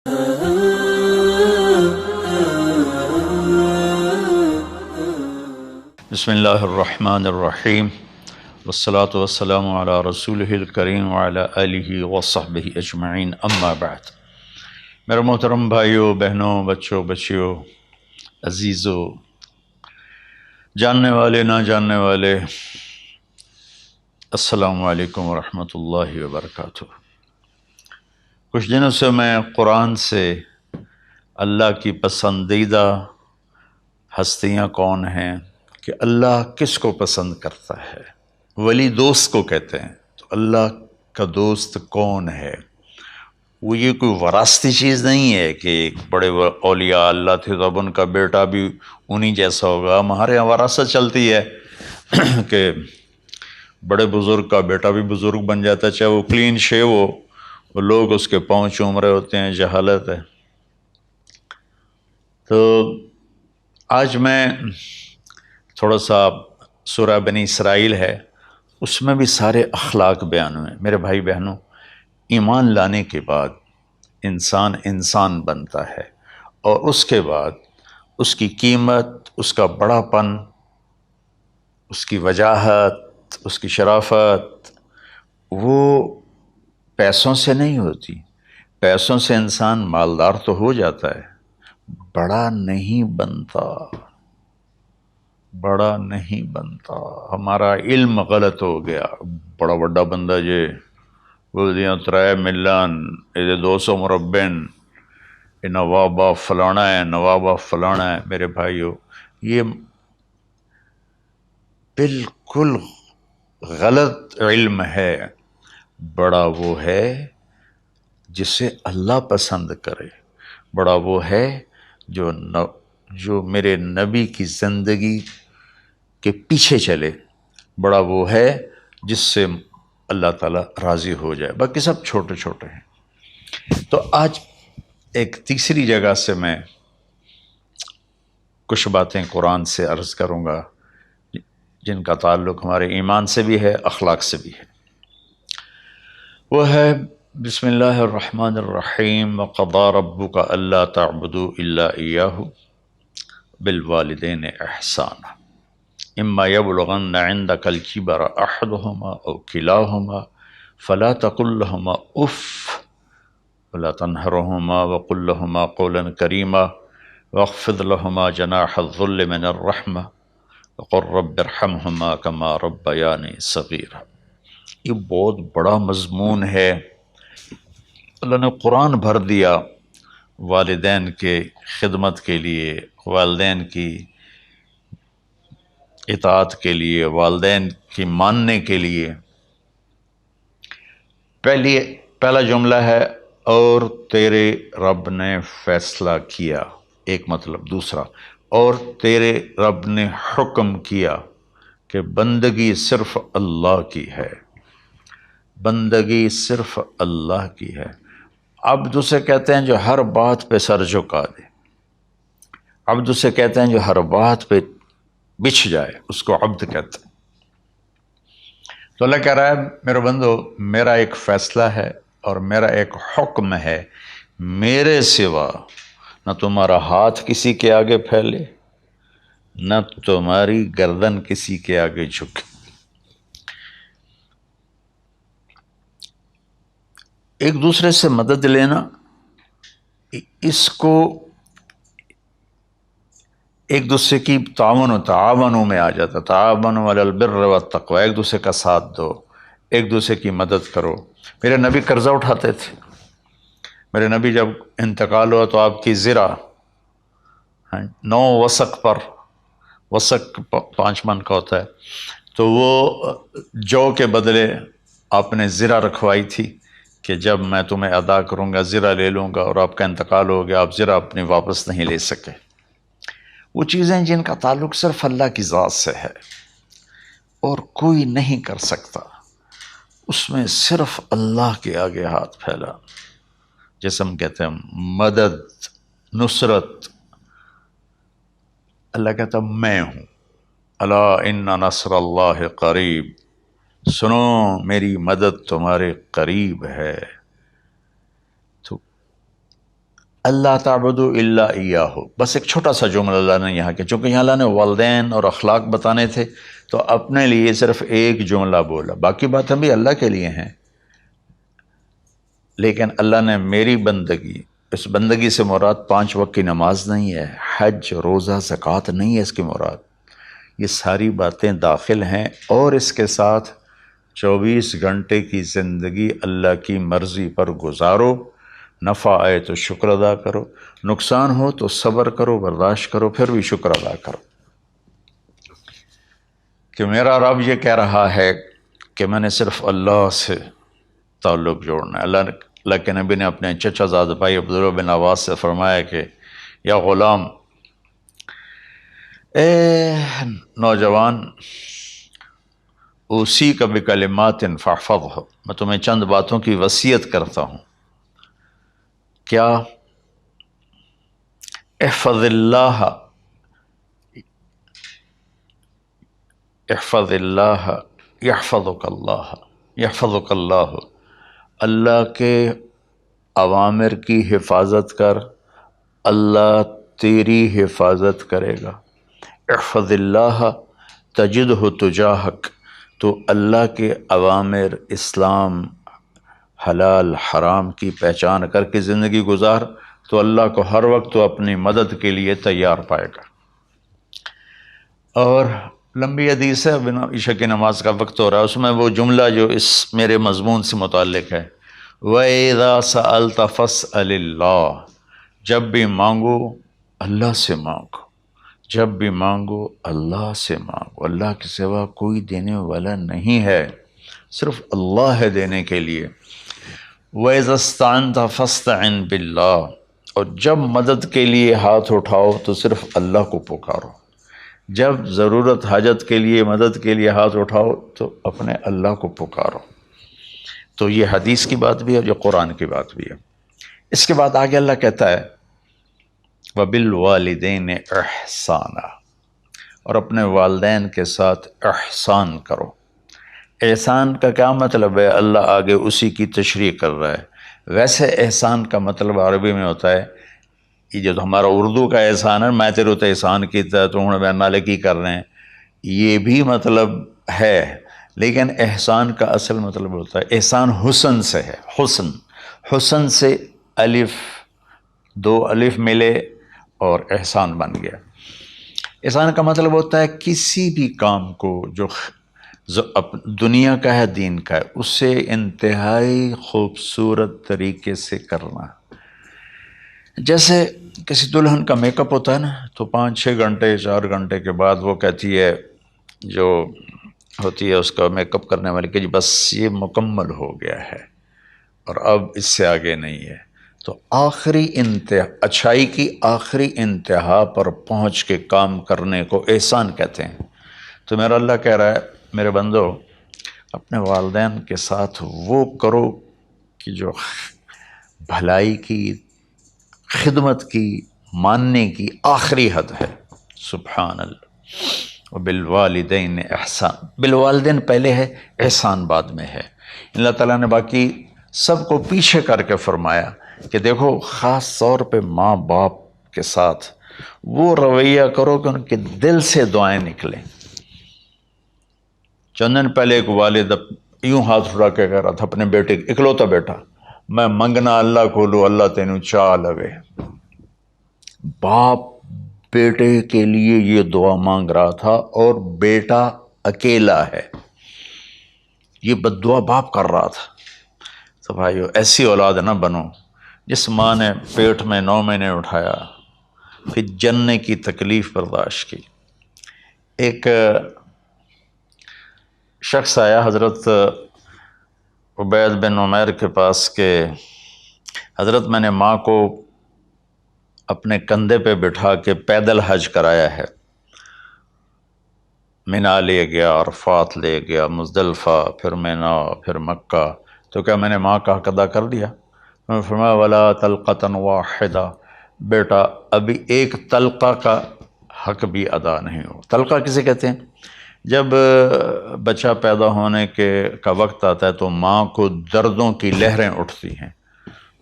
بسم اللہ الرحمن الرحیم والصلاة والسلام علی رسولہ الکریم وعلی آلہ وصحبہ اجمعین، اما بعد۔ میرے محترم بھائیوں، بہنوں، بچوں، بچیوں، عزیزوں، جاننے والے، نہ جاننے والے، السلام علیکم ورحمۃ اللہ وبرکاتہ۔ کچھ دنوں سے میں قرآن سے اللہ کی پسندیدہ ہستیاں کون ہیں، کہ اللہ کس کو پسند کرتا ہے، ولی دوست کو کہتے ہیں۔ تو اللہ کا دوست کون ہے؟ وہ یہ کوئی وراثتی چیز نہیں ہے کہ ایک بڑے اولیاء اللہ تھے تو اب ان کا بیٹا بھی انہی جیسا ہوگا۔ ہمارے یہاں وراثت چلتی ہے کہ بڑے بزرگ کا بیٹا بھی بزرگ بن جاتا ہے، چاہے وہ کلین شیو ہو، وہ لوگ اس کے پاؤں چوم رہے ہوتے ہیں، جہالت ہے۔ تو آج میں تھوڑا سا سورہ بنی اسرائیل ہے، اس میں بھی سارے اخلاق بیان ہوئے۔ میرے بھائی بہنوں، ایمان لانے کے بعد انسان بنتا ہے، اور اس کے بعد اس کی قیمت، اس کا بڑا پن، اس کی وجاہت، اس کی شرافت، وہ پیسوں سے نہیں ہوتی۔ پیسوں سے انسان مالدار تو ہو جاتا ہے، بڑا نہیں بنتا، بڑا نہیں بنتا۔ ہمارا علم غلط ہو گیا۔ بڑا بڑا بندہ جے بولدیاں 3 ملن، یہ 200 مربع، یہ نوابہ فلانا ہے، نوابہ فلانا ہے۔ میرے بھائیو، یہ بالکل غلط علم ہے۔ بڑا وہ ہے جسے اللہ پسند کرے، بڑا وہ ہے جو میرے نبی کی زندگی کے پیچھے چلے، بڑا وہ ہے جس سے اللہ تعالیٰ راضی ہو جائے، باقی سب چھوٹے چھوٹے ہیں۔ تو آج ایک تیسری جگہ سے میں کچھ باتیں قرآن سے عرض کروں گا جن کا تعلق ہمارے ایمان سے بھی ہے، اخلاق سے بھی ہے۔ وہ ہے بسم اللہ الرحمن الرحیم، وَقَضَىٰ رَبُّكَ أَلَّا تَعْبُدُوا إِلَّا إِيَّاهُ بِالْوَالِدَيْنِ إِحْسَانًا إِمَّا يَبْلُغَنَّ عِندَكَ الْكِبَرَ أَحَدُهُمَا أَوْ كِلَاهُمَا فَلَا تَقُل لَّهُمَا أُفٍّ وَلَا تَنْهَرْهُمَا وَقُل لَّهُمَا قَوْلًا كَرِيمًا وَاخْفِضْ لَهُمَا جَنَاحَ الذُّلِّ مِنَ الرَّحْمَةِ وَقُل رَّبِّ ارْحَمْهُمَا كَمَا رَبَّيَانِي صَغِيرًا۔ یہ بہت بڑا مضمون ہے۔ اللہ نے قرآن بھر دیا والدین کے خدمت کے لیے، والدین کی اطاعت کے لیے، والدین کی ماننے کے لیے۔ پہلا جملہ ہے اور تیرے رب نے فیصلہ کیا، ایک مطلب۔ دوسرا، اور تیرے رب نے حکم کیا کہ بندگی صرف اللہ کی ہے، بندگی صرف اللہ کی ہے۔ عبد اسے کہتے ہیں جو ہر بات پہ سر جھکا دے، عبد اسے کہتے ہیں جو ہر بات پہ بچھ جائے، اس کو عبد کہتے ہیں۔ تو اللہ کہہ رہا ہے میرے بندو، میرا ایک فیصلہ ہے اور میرا ایک حکم ہے، میرے سوا نہ تمہارا ہاتھ کسی کے آگے پھیلے، نہ تمہاری گردن کسی کے آگے جھکے۔ ایک دوسرے سے مدد لینا، اس کو ایک دوسرے کی تعاونوں میں آ جاتا، تعاونوا علی البر والتقوی، ایک دوسرے کا ساتھ دو، ایک دوسرے کی مدد کرو۔ میرے نبی قرضہ اٹھاتے تھے۔ میرے نبی جب انتقال ہوا تو آپ کی زرہ 9 وسق پر، وسق 5 من کا ہوتا ہے، تو وہ جو کے بدلے آپ نے زرہ رکھوائی تھی کہ جب میں تمہیں ادا کروں گا زرہ لے لوں گا، اور آپ کا انتقال ہو گیا، آپ زرہ اپنی واپس نہیں لے سکے۔ وہ چیزیں جن کا تعلق صرف اللہ کی ذات سے ہے اور کوئی نہیں کر سکتا، اس میں صرف اللہ کے آگے ہاتھ پھیلا، جیسے ہم کہتے ہیں مدد، نصرت۔ اللہ کہتا میں ہوں، الا ان نصر اللہ قریب، سنو میری مدد تمہارے قریب ہے۔ تو اللہ تعبدوا الا ایاہ، بس ایک چھوٹا سا جملہ اللہ نے یہاں کیا، چونکہ یہاں اللہ نے والدین اور اخلاق بتانے تھے تو اپنے لیے صرف ایک جملہ بولا، باقی باتیں بھی اللہ کے لیے ہیں، لیکن اللہ نے میری بندگی، اس بندگی سے مراد 5 وقت کی نماز نہیں ہے، حج، روزہ، زکوٰۃ نہیں ہے اس کی مراد، یہ ساری باتیں داخل ہیں، اور اس کے ساتھ 24 گھنٹے کی زندگی اللہ کی مرضی پر گزارو، نفع آئے تو شکر ادا کرو، نقصان ہو تو صبر کرو، برداشت کرو، پھر بھی شکر ادا کرو، کہ میرا رب یہ کہہ رہا ہے کہ میں نے صرف اللہ سے تعلق جوڑنا ہے۔ اللہ کے نبی نے اپنے چچا زاد بھائی عبداللہ بن عباس سے فرمایا کہ یا غلام، اے نوجوان، اوصیک بکلمات فاحفظہ، میں تمہیں چند باتوں کی وصیت کرتا ہوں، کیا؟ احفظ اللہ، احفظ اللہ یحفظک اللہ، یحفظک اللہ، اللہ کے اوامر کی حفاظت کر، اللہ تیری حفاظت کرے گا۔ احفظ اللہ تجدہ تجاہک، تو اللہ کے اوامر، اسلام، حلال حرام کی پہچان کر کے زندگی گزار تو اللہ کو ہر وقت تو اپنی مدد کے لیے تیار پائے گا۔ اور لمبی حدیث ہے، بنا عشاء کی نماز کا وقت ہو رہا ہے، اس میں وہ جملہ جو اس میرے مضمون سے متعلق ہے، وَإِذَا سَأَلْتَ فَاسْأَلِ اللَّهِ، جب بھی مانگو اللہ سے مانگو، جب بھی مانگو اللہ سے مانگو، اللہ کے سوا کوئی دینے والا نہیں ہے، صرف اللہ ہے دینے کے لیے۔ وَإِذَا اسْتَعَنْتَ فَاسْتَعِنْ بِاللَّهِ، اور جب مدد کے لیے ہاتھ اٹھاؤ تو صرف اللہ کو پکارو، جب ضرورت حاجت کے لیے، مدد کے لیے ہاتھ اٹھاؤ تو اپنے اللہ کو پکارو۔ تو یہ حدیث کی بات بھی ہے، جو قرآن کی بات بھی ہے۔ اس کے بعد آگے اللہ کہتا ہے وَبِالْوَالِدَيْنِ إِحْسَانًا، اور اپنے والدین کے ساتھ احسان کرو۔ احسان کا کیا مطلب ہے؟ اللہ آگے اسی کی تشریح کر رہا ہے۔ ویسے احسان کا مطلب عربی میں ہوتا ہے، یہ جو ہمارا اردو کا احسان ہے، میں تیرے تو احسان کیتا ہے تو ہوں میں نالے کی کر رہے ہیں، یہ بھی مطلب ہے، لیکن احسان کا اصل مطلب ہوتا ہے، احسان حسن سے ہے، حسن، حسن سے الف، 2 الف ملے اور احسان بن گیا۔ احسان کا مطلب ہوتا ہے کسی بھی کام کو جو دنیا کا ہے، دین کا ہے، اسے انتہائی خوبصورت طریقے سے کرنا۔ جیسے کسی دلہن کا میک اپ ہوتا ہے نا، تو 5-6 گھنٹے 4 گھنٹے کے بعد وہ کہتی ہے، جو ہوتی ہے اس کا میک اپ کرنے والی، کہ جی بس یہ مکمل ہو گیا ہے اور اب اس سے آگے نہیں ہے۔ تو آخری انتہا، اچھائی کی آخری انتہا پر پہنچ کے کام کرنے کو احسان کہتے ہیں۔ تو میرا اللہ کہہ رہا ہے میرے بندو، اپنے والدین کے ساتھ وہ کرو کہ جو بھلائی کی، خدمت کی، ماننے کی آخری حد ہے۔ سبحان اللہ۔ وبالوالدین احسان، بالوالدین پہلے ہے، احسان بعد میں ہے۔ اللہ تعالیٰ نے باقی سب کو پیچھے کر کے فرمایا کہ دیکھو، خاص طور پہ ماں باپ کے ساتھ وہ رویہ کرو کہ ان کے دل سے دعائیں نکلیں۔ چند دن پہلے ایک والد یوں ہاتھ اٹھا کے کہہ رہا تھا اپنے بیٹے، اکلوتا بیٹا، میں منگنا اللہ کھولو، اللہ تینوں چاہ لوے۔ باپ بیٹے کے لیے یہ دعا مانگ رہا تھا، اور بیٹا اکیلا ہے، یہ بد دعا باپ کر رہا تھا۔ تو بھائیو، ایسی اولاد نہ بنو جس ماں نے پیٹ میں 9 مہینے اٹھایا، پھر جننے کی تکلیف برداشت کی۔ ایک شخص آیا حضرت عبید بن عمیر کے پاس کہ حضرت، میں نے ماں کو اپنے کندھے پہ بٹھا کے پیدل حج کرایا ہے، مینا لے گیا، عرفات لے گیا، مزدلفہ، پھر مینا، پھر مکہ، تو کیا میں نے ماں کا حق ادا کر دیا؟ میں نے فرمایا ولا طلقۃ واحدہ، بیٹا ابھی ایک طلقہ کا حق بھی ادا نہیں ہو۔ طلقہ کسے کہتے ہیں؟ جب بچہ پیدا ہونے کا وقت آتا ہے تو ماں کو دردوں کی لہریں اٹھتی ہیں،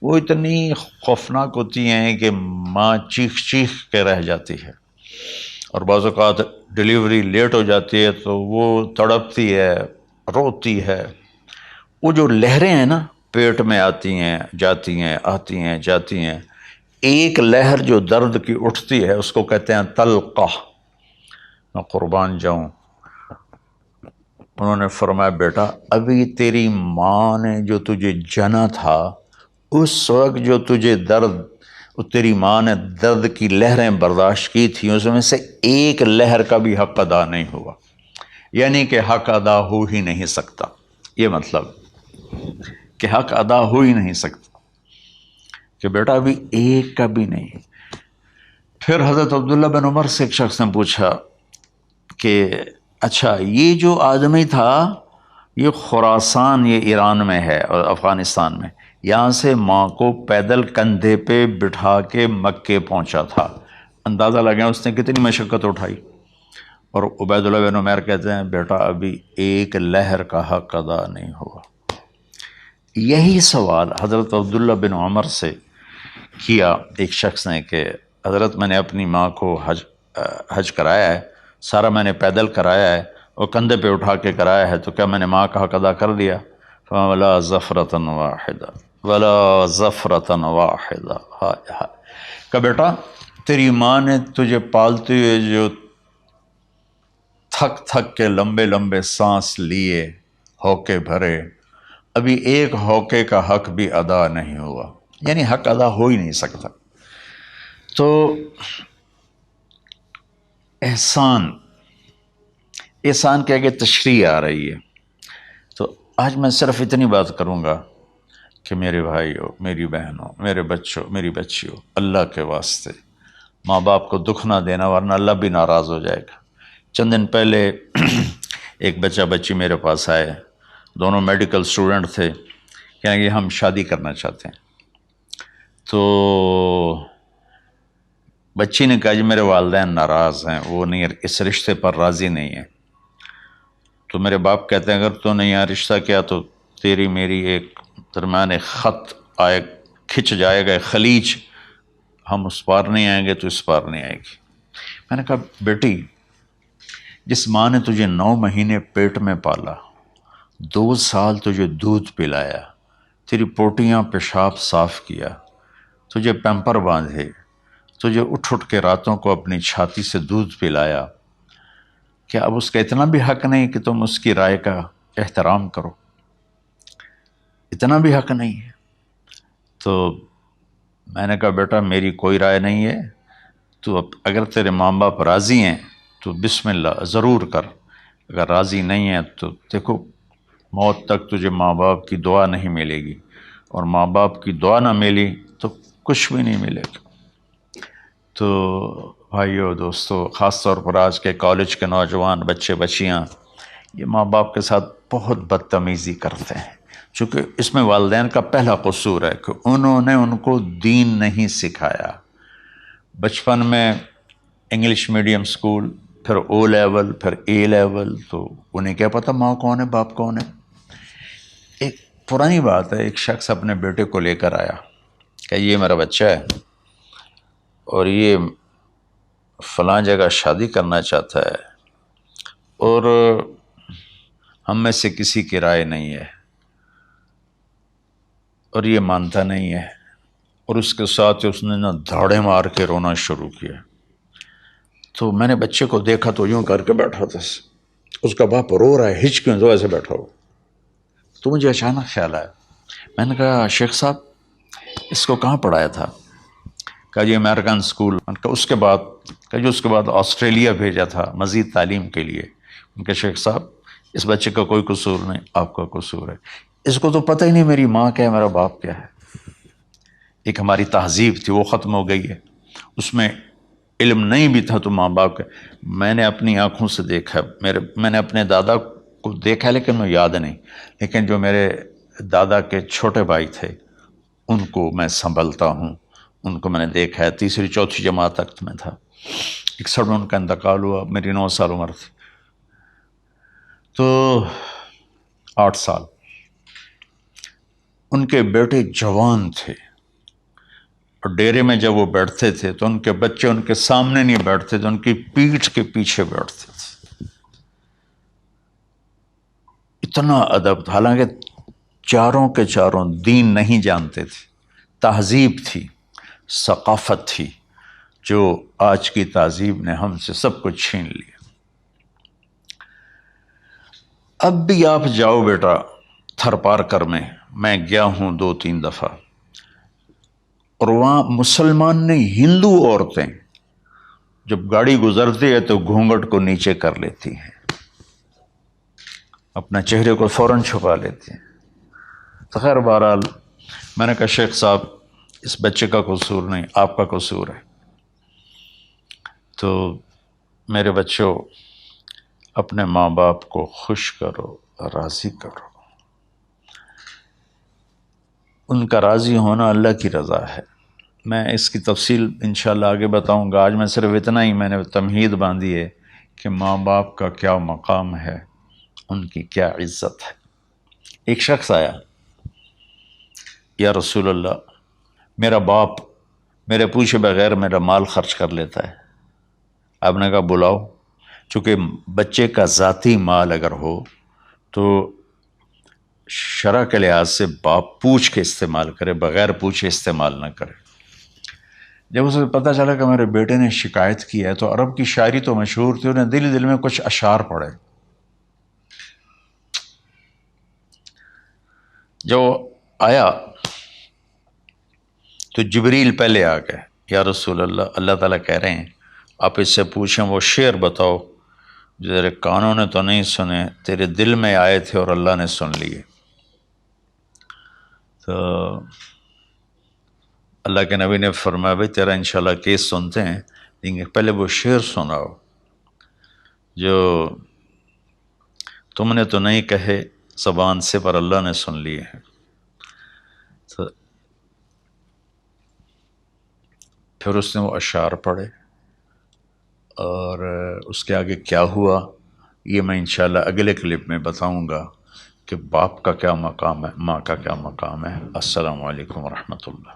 وہ اتنی خوفناک ہوتی ہیں کہ ماں چیخ چیخ کے رہ جاتی ہے، اور بعض اوقات ڈلیوری لیٹ ہو جاتی ہے تو وہ تڑپتی ہے، روتی ہے۔ وہ جو لہریں ہیں نا پیٹ میں آتی ہیں جاتی ہیں، آتی ہیں جاتی ہیں، ایک لہر جو درد کی اٹھتی ہے اس کو کہتے ہیں طلقہ۔ میں قربان جاؤں، انہوں نے فرمایا بیٹا ابھی تیری ماں نے جو تجھے جنا تھا اس وقت جو تجھے درد، تیری ماں نے درد کی لہریں برداشت کی تھی، اس میں سے ایک لہر کا بھی حق ادا نہیں ہوا، یعنی کہ حق ادا ہو ہی نہیں سکتا۔ یہ مطلب کہ حق ادا ہو ہی نہیں سکتا، کہ بیٹا ابھی ایک کا بھی نہیں۔ پھر حضرت عبداللہ بن عمر سے ایک شخص نے پوچھا کہ اچھا یہ جو آدمی تھا یہ خراسان، یہ ایران میں ہے اور افغانستان میں، یہاں سے ماں کو پیدل کندھے پہ بٹھا کے مکے پہنچا تھا، اندازہ لگا اس نے کتنی مشقت اٹھائی۔ اور عبید اللہ بن عمیر کہتے ہیں بیٹا ابھی ایک لہر کا حق ادا نہیں ہوا۔ یہی سوال حضرت عبداللہ بن عمر سے کیا ایک شخص نے کہ حضرت میں نے اپنی ماں کو حج کرایا ہے، سارا میں نے پیدل کرایا ہے اور کندھے پہ اٹھا کے کرایا ہے، تو کیا میں نے ماں کا حق ادا کر دیا؟ ولا ظفرۃ واحدہ ولا ظفرۃ واحدہ۔ ہائے ہائے، کہ بیٹا تیری ماں نے تجھے پالتے ہوئے جو تھک تھک کے لمبے لمبے سانس لیے، ہوکے بھرے، ابھی ایک ہوکے کا حق بھی ادا نہیں ہوا، یعنی حق ادا ہو ہی نہیں سکتا۔ تو احسان کے آگے تشریح آ رہی ہے۔ تو آج میں صرف اتنی بات کروں گا کہ میرے بھائیوں، میری بہنوں، میرے بچوں، میری بچیوں، اللہ کے واسطے ماں باپ کو دکھ نہ دینا ورنہ اللہ بھی ناراض ہو جائے گا۔ چند دن پہلے ایک بچہ بچی میرے پاس آئے، دونوں میڈیکل اسٹوڈنٹ تھے، کہیں کہ ہم شادی کرنا چاہتے ہیں۔ تو بچی نے کہا جی میرے والدین ناراض ہیں، وہ نہیں، اس رشتے پر راضی نہیں ہیں۔ تو میرے باپ کہتے ہیں اگر تو نے یہاں رشتہ کیا تو تیری میری ایک درمیان ایک خط آئے، کھچ جائے گا، ایک خلیج، ہم اس پار نہیں آئیں گے تو اس پار نہیں آئے گی۔ میں نے کہا بیٹی جس ماں نے تجھے 9 مہینے پیٹ میں پالا، 2 سال تجھے دودھ پلایا، تیری پوٹیاں پیشاب صاف کیا، تجھے پیمپر باندھے، تجھے اٹھ اٹھ کے راتوں کو اپنی چھاتی سے دودھ پلایا، کیا اب اس کا اتنا بھی حق نہیں کہ تم اس کی رائے کا احترام کرو؟ اتنا بھی حق نہیں ہے؟ تو میں نے کہا بیٹا میری کوئی رائے نہیں ہے، تو اگر تیرے ماں باپ راضی ہیں تو بسم اللہ ضرور کر، اگر راضی نہیں ہیں تو دیکھو موت تک تجھے ماں باپ کی دعا نہیں ملے گی، اور ماں باپ کی دعا نہ ملی تو کچھ بھی نہیں ملے گا۔ تو بھائیو دوستو، خاص طور پر آج کے کالج کے نوجوان بچے بچیاں یہ ماں باپ کے ساتھ بہت بدتمیزی کرتے ہیں، چونکہ اس میں والدین کا پہلا قصور ہے کہ انہوں نے ان کو دین نہیں سکھایا۔ بچپن میں انگلش میڈیم سکول، پھر او لیول، پھر اے لیول، تو انہیں کیا پتہ ماں کون ہے باپ کون ہے۔ ایک پرانی بات ہے، ایک شخص اپنے بیٹے کو لے کر آیا کہ یہ میرا بچہ ہے اور یہ فلاں جگہ شادی کرنا چاہتا ہے اور ہم میں سے کسی کی رائے نہیں ہے اور یہ مانتا نہیں ہے، اور اس کے ساتھ اس نے نا دھاڑے مار کے رونا شروع کیا۔ تو میں نے بچے کو دیکھا تو یوں کر کے بیٹھا تھا، اس کا باپ رو رہا ہے، ہچ کیوں تو ایسے بیٹھا ہو۔ تو مجھے اچانک خیال آیا، میں نے کہا شیخ صاحب اس کو کہاں پڑھایا تھا؟ کہا جی امریکن اسکول۔ میں نے کہا اس کے بعد؟ کہا جی اس کے بعد آسٹریلیا بھیجا تھا مزید تعلیم کے لیے۔ ان کے شیخ صاحب اس بچے کا کوئی قصور نہیں، آپ کا قصور ہے، اس کو تو پتہ ہی نہیں میری ماں کیا ہے میرا باپ کیا ہے۔ ایک ہماری تہذیب تھی وہ ختم ہو گئی ہے، اس میں علم نہیں بھی تھا تو ماں باپ کا۔ میں نے اپنی آنکھوں سے دیکھا، میں نے اپنے دادا کو دیکھا لیکن میں یاد نہیں، لیکن جو میرے دادا کے چھوٹے بھائی تھے ان کو میں سنبھلتا ہوں، ان کو میں نے دیکھا ہے، 3ری 4تھی جماعت تک میں تھا۔ 61 میں ان کا انتقال ہوا، میری 9 سال عمر تھی، تو 8 سال۔ ان کے بیٹے جوان تھے، اور ڈیرے میں جب وہ بیٹھتے تھے تو ان کے بچے ان کے سامنے نہیں بیٹھتے تھے، ان کی پیٹھ کے پیچھے بیٹھتے تھے. اتنا ادب تھا، حالانکہ چاروں کے چاروں دین نہیں جانتے تھے، تہذیب تھی، ثقافت تھی، جو آج کی تہذیب نے ہم سے سب کچھ چھین لیا. اب بھی آپ جاؤ بیٹا تھر پارکر میں گیا ہوں 2-3 دفعہ، اور وہاں مسلمان نہیں ہندو عورتیں جب گاڑی گزرتی ہے تو گھونگھٹ کو نیچے کر لیتی ہیں، اپنا چہرے کو فوراً چھپا لیتی ہیں. تو خیر بہرحال میں نے کہا شیخ صاحب اس بچے کا قصور نہیں، آپ کا قصور ہے. تو میرے بچوں، اپنے ماں باپ کو خوش کرو، راضی کرو. ان کا راضی ہونا اللہ کی رضا ہے. میں اس کی تفصیل انشاءاللہ آگے بتاؤں گا. آج میں صرف اتنا ہی میں نے تمہید باندھی ہے کہ ماں باپ کا کیا مقام ہے، ان کی کیا عزت ہے. ایک شخص آیا، یا رسول اللہ میرا باپ میرے پوچھے بغیر میرا مال خرچ کر لیتا ہے. آپ نے کہا بلاؤ. چونکہ بچے کا ذاتی مال اگر ہو تو شرع کے لحاظ سے باپ پوچھ کے استعمال کرے، بغیر پوچھے استعمال نہ کرے. جب اسے پتہ چلا کہ میرے بیٹے نے شکایت کی ہے، تو عرب کی شاعری تو مشہور تھی، انہیں دل دل میں کچھ اشعار پڑھے. جو آیا تو جبریل پہلے آ گئے، یا رسول اللہ اللہ تعالیٰ کہہ رہے ہیں آپ اس سے پوچھیں وہ شعر بتاؤ جو تیرے کانوں نے تو نہیں سنے، تیرے دل میں آئے تھے اور اللہ نے سن لیے. تو اللہ کے نبی نے فرمایا بھائی تیرا انشاءاللہ کیس سنتے ہیں، لیکن پہلے وہ شعر سناؤ جو تم نے تو نہیں کہے زبان سے پر اللہ نے سن لیے ہیں. تو پھر اس نے وہ اشعار پڑھے، اور اس کے آگے کیا ہوا یہ میں انشاءاللہ اگلے کلپ میں بتاؤں گا کہ باپ کا کیا مقام ہے، ماں کا کیا مقام ہے. السلام علیکم ورحمۃ اللہ.